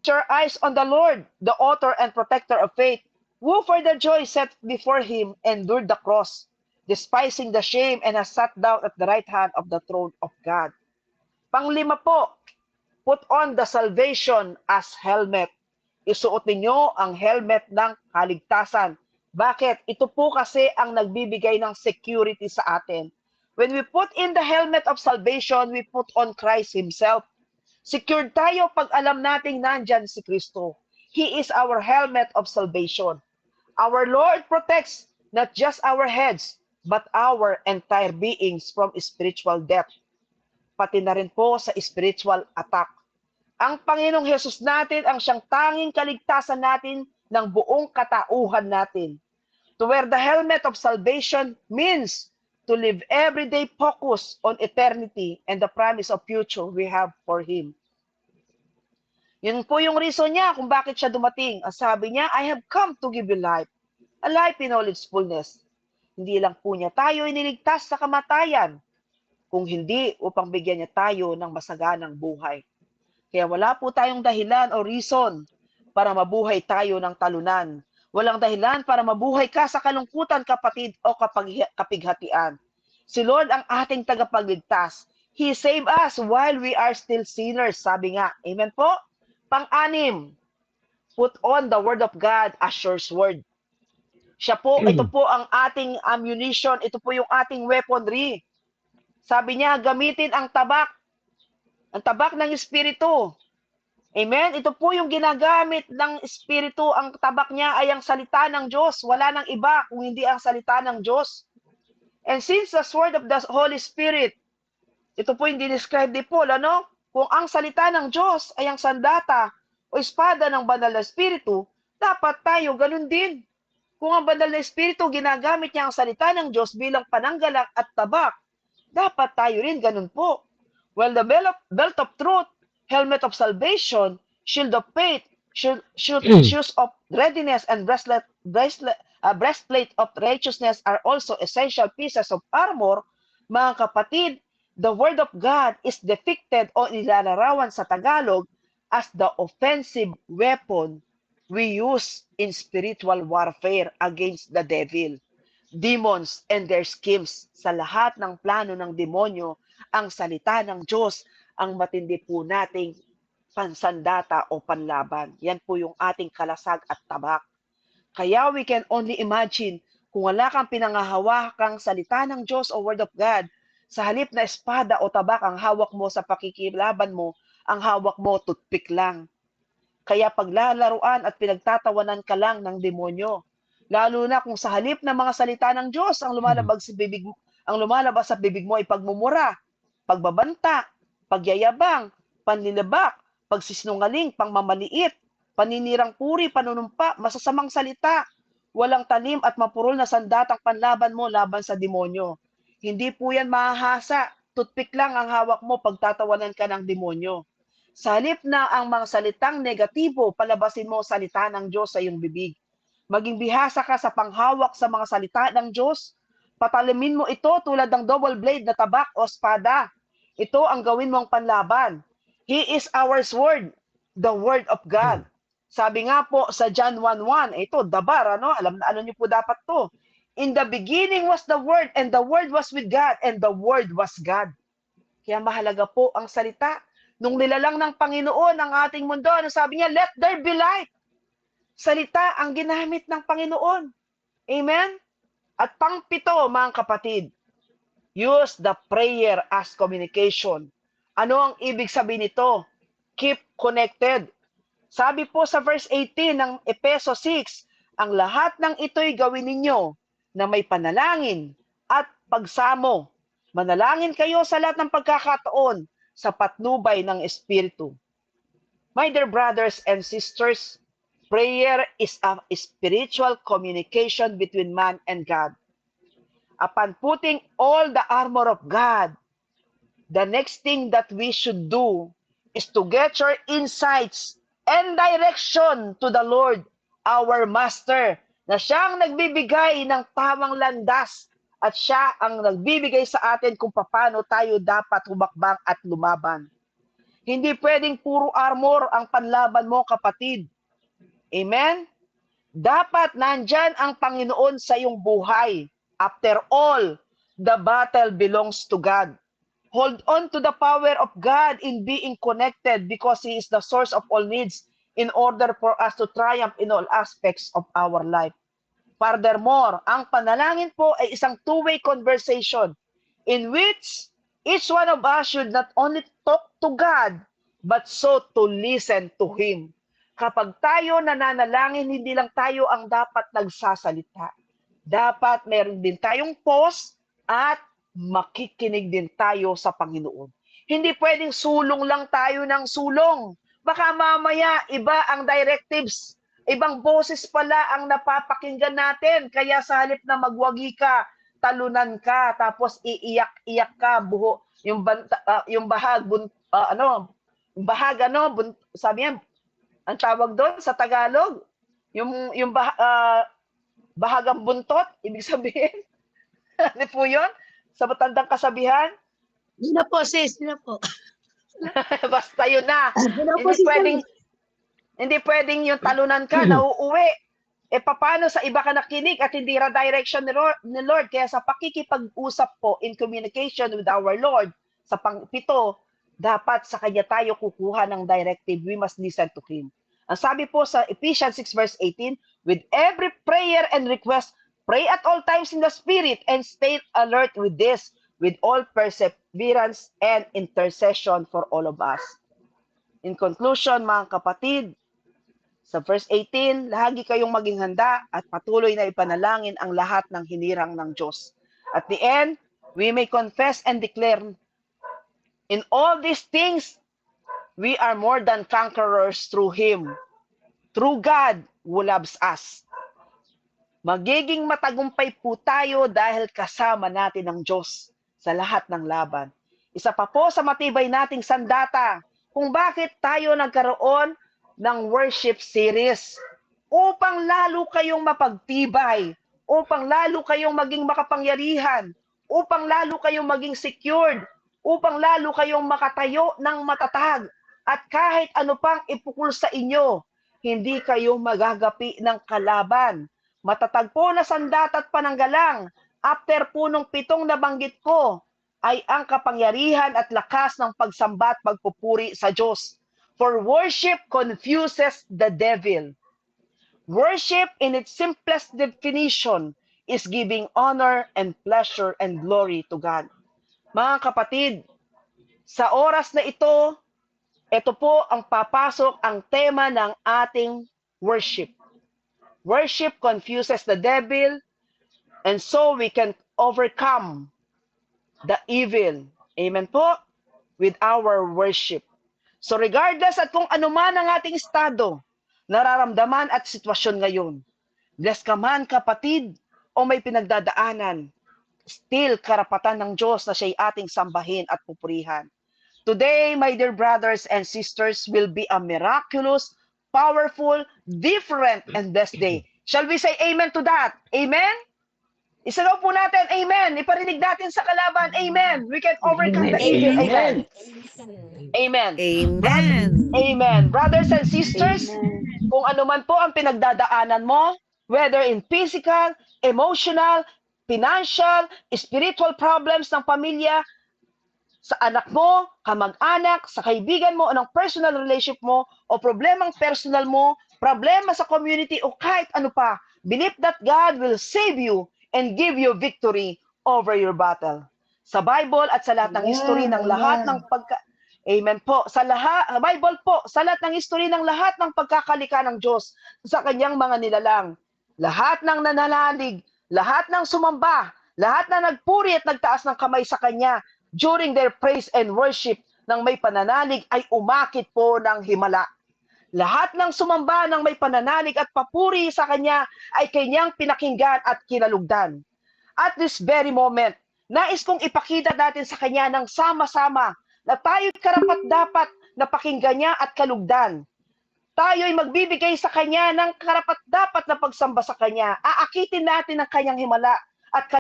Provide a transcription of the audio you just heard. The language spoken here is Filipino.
Your eyes on the Lord, the author and protector of faith, who for the joy set before him endured the cross, despising the shame, and has sat down at the right hand of the throne of God. Panglima po, put on the salvation as helmet. Isuot ninyo ang helmet ng kaligtasan. Bakit? Ito po kasi ang nagbibigay ng security sa atin. When we put in the helmet of salvation, we put on Christ Himself. Secured tayo pag alam nating nandyan si Kristo. He is our helmet of salvation. Our Lord protects not just our heads, but our entire beings from spiritual death, pati na rin po sa spiritual attack. Ang Panginoong Hesus natin ang siyang tanging kaligtasan natin ng buong katauhan natin. To wear the helmet of salvation means to live everyday focus on eternity and the promise of future we have for Him. Yun po yung reason niya kung bakit siya dumating. Ang sabi niya, I have come to give you life, a life in all its fullness. Hindi lang po niya tayo iniligtas sa kamatayan, kung hindi upang bigyan niya tayo ng masaganang buhay. Kaya wala po tayong dahilan o reason para mabuhay tayo ng talunan. Walang dahilan para mabuhay ka sa kalungkutan, kapatid, o kapighatian. Si Lord ang ating tagapagligtas. He saved us while we are still sinners, sabi nga. Amen po? Pang-anim, put on the word of God as your sword. Ito po ang ating ammunition, ito po yung ating weaponry. Sabi niya, gamitin ang tabak ng Espiritu. Amen? Ito po yung ginagamit ng Espiritu. Ang tabak niya ay ang salita ng Diyos. Wala nang iba kung hindi ang salita ng Diyos. And since the sword of the Holy Spirit, ito po yung dinescribe ni Paul, ano? Kung ang salita ng Diyos ay ang sandata o espada ng banal na Espiritu, dapat tayo ganun din. Kung ang banal na Espiritu ginagamit niya ang salita ng Diyos bilang pananggalak at tabak, dapat tayo rin ganun po. Well, the belt of truth, helmet of salvation, shield of faith, shoes of readiness, and breastplate of righteousness are also essential pieces of armor. Mga kapatid, the word of God is depicted o nilalarawan sa Tagalog as the offensive weapon we use in spiritual warfare against the devil, demons, and their schemes. Sa lahat ng plano ng demonyo, ang salita ng Diyos ang matindi po nating pansandata o panlaban. Yan po yung ating kalasag at tabak. Kaya we can only imagine kung wala kang pinangahawakang salita ng Diyos o Word of God, sa halip na espada o tabak ang hawak mo sa pakikilaban mo, ang hawak mo toothpick lang. Kaya paglalaruan at pinagtatawanan ka lang ng demonyo. Lalo na kung sa halip na mga salita ng Diyos ang lumalabas sa bibig mo ay pagmumura, pagbabanta, pagyayabang, panlilibak, pagsisinungaling, pangmamaliit, paninirang puri, panunumpa, masasamang salita, walang tanim at mapurol na sandatang panlaban mo laban sa demonyo. Hindi po yan mahahasa. Toothpick lang ang hawak mo pagtatawanan ka ng demonyo. Sa halip na ang mga salitang negatibo, palabasin mo salita ng Diyos sa iyong bibig. Maging bihasa ka sa panghawak sa mga salita ng Diyos. Patalimin mo ito tulad ng double blade na tabak o espada. Ito ang gawin mong panlaban. He is our sword, the word of God. Sabi nga po sa John 1:1, ito, dabar, ano? Alam niyo po dapat to. In the beginning was the Word, and the Word was with God, and the Word was God. Kaya mahalaga po ang salita. Nung nilalang ng Panginoon ang ating mundo, ano sabi niya? Let there be light. Salita ang ginamit ng Panginoon. Amen? At pang-pito, mga kapatid, use the prayer as communication. Ano ang ibig sabihin nito? Keep connected. Sabi po sa verse 18 ng Epeso 6, ang lahat ng ito'y gawin ninyo na may panalangin at pagsamo. Manalangin kayo sa lahat ng pagkakataon sa patnubay ng Espiritu. My dear brothers and sisters, prayer is a spiritual communication between man and God. Upon putting all the armor of God, the next thing that we should do is to get your insights and direction to the Lord, our Master, na siyang nagbibigay ng tamang landas at siya ang nagbibigay sa atin kung paano tayo dapat humakbang at lumaban. Hindi pwedeng puro armor ang panlaban mo, kapatid. Amen? Dapat nandyan ang Panginoon sa iyong buhay. After all, the battle belongs to God. Hold on to the power of God in being connected because He is the source of all needs in order for us to triumph in all aspects of our life. Furthermore, ang panalangin po ay isang two-way conversation in which each one of us should not only talk to God, but so to listen to Him. Kapag tayo nananalangin, hindi lang tayo ang dapat nagsasalita. Dapat meron din tayong pause at makikinig din tayo sa Panginoon. Hindi pwedeng sulong lang tayo ng sulong. Baka mamaya iba ang directives, ibang boses pala ang napapakinggan natin. Kaya sa halip na magwagi ka, talunan ka, tapos iiyak-iyak ka, buho, yung bahag, sabi yan, ang tawag doon sa Tagalog, bahagang buntot, ibig sabihin, ano po yun? Sa matandang kasabihan? Yun na po, sis. Yun na po. Basta yun na. Yun na po, sis. Hindi pwedeng yung talunan ka, nauuwi. Paano sa iba ka nakinig at hindi direction ni Lord? Kaya sa pakikipag-usap po in communication with our Lord, sa pang-pito, dapat sa Kanya tayo kukuha ng directive. We must listen to Him. Ang sabi po sa Ephesians 6 verse 18, with every prayer and request, pray at all times in the Spirit and stay alert with this, with all perseverance and intercession for all of us. In conclusion, mga kapatid, sa verse 18, lagi kayong maging handa at patuloy na ipanalangin ang lahat ng hinirang ng Diyos. At the end, we may confess and declare, in all these things, we are more than conquerors through Him, through God who loves us. Magiging matagumpay po tayo dahil kasama natin ang Diyos sa lahat ng laban. Isa pa po sa matibay nating sandata kung bakit tayo nagkaroon ng worship series upang lalo kayong mapagtibay, upang lalo kayong maging makapangyarihan, upang lalo kayong maging secured, upang lalo kayong makatayo ng matatag. At kahit ano pang ipukul sa inyo, hindi kayo magagapi ng kalaban. Matatag po na sandata at pananggalang, after po nung 7 nabanggit ko, ay ang kapangyarihan at lakas ng pagsamba at pagpupuri sa Diyos. For worship confuses the devil. Worship in its simplest definition is giving honor and pleasure and glory to God. Mga kapatid, sa oras na ito po ang papasok ang tema ng ating worship. Worship confuses the devil, and so we can overcome the evil. Amen po? With our worship. So regardless at kung ano man ang ating estado, nararamdaman at sitwasyon ngayon, bless ka man kapatid o may pinagdadaanan, still karapatan ng Diyos na siya'y ating sambahin at pupurihan. Today, my dear brothers and sisters, will be a miraculous, powerful, different, and blessed day. Shall we say amen to that? Amen? Isalaw po natin, amen. Iparinig natin sa kalaban, amen. We can overcome the evil, amen. Amen. Amen. Amen. Brothers and sisters, kung ano man po ang pinagdadaanan mo, whether in physical, emotional, financial, spiritual problems ng pamilya, sa anak mo, kamag-anak, sa kaibigan mo, o ng personal relationship mo, o problemang personal mo, problema sa community, o kahit ano pa, believe that God will save you and give you victory over your battle. Sa Bible at sa lahat ng history ng lahat ng Amen po. Sa Bible po, sa lahat ng history ng lahat ng pagkakalika ng Diyos sa kanyang mga nilalang, lahat ng nananalig, lahat ng sumamba, lahat na nagpuri at nagtaas ng kamay sa kanya, during their praise and worship ng may pananalig ay umakit po ng himala. Lahat ng sumamba ng may pananalig at papuri sa kanya ay kanyang pinakinggan at kinalugdan. At this very moment, nais kong ipakita natin sa kanya ng sama-sama na tayo'y karapat-dapat na pakinggan niya at kalugdan. Tayo'y magbibigay sa kanya ng karapat-dapat na pagsamba sa kanya. Aakitin natin ang kanyang himala at